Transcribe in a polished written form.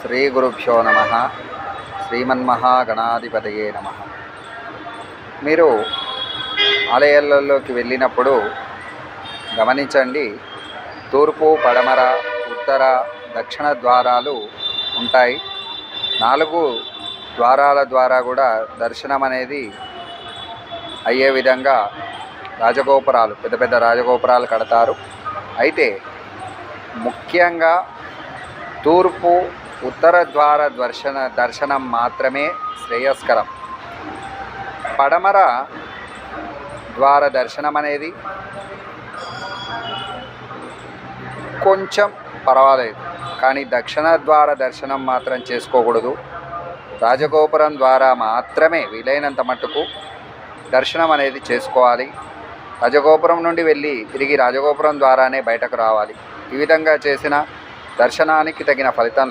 శ్రీ గురుభ్యో నమః. శ్రీమన్మహాగణాధిపతయే నమః. మీరు ఆలయాలలోకి వెళ్ళినప్పుడు గమనించండి, తూర్పు, పడమర, ఉత్తర, దక్షిణ ద్వారాలు ఉంటాయి. 4 ద్వారాల ద్వారా కూడా దర్శనం అనేది అయ్యే విధంగా రాజగోపురాలు, పెద్ద పెద్ద రాజగోపురాలు కడతారు. అయితే ముఖ్యంగా తూర్పు, ఉత్తర ద్వార దర్శనం మాత్రమే శ్రేయస్కరం. పడమర ద్వార దర్శనం అనేది కొంచెం పర్వాలేదు, కానీ దక్షిణ ద్వార దర్శనం మాత్రం చేసుకోకూడదు. రాజగోపురం ద్వారా మాత్రమే వీలైనంత మట్టుకు దర్శనం అనేది చేసుకోవాలి. రాజగోపురం నుండి వెళ్ళి తిరిగి రాజగోపురం ద్వారానే బయటకు రావాలి. ఈ విధంగా చేసిన దర్శనానికి తగిన ఫలితం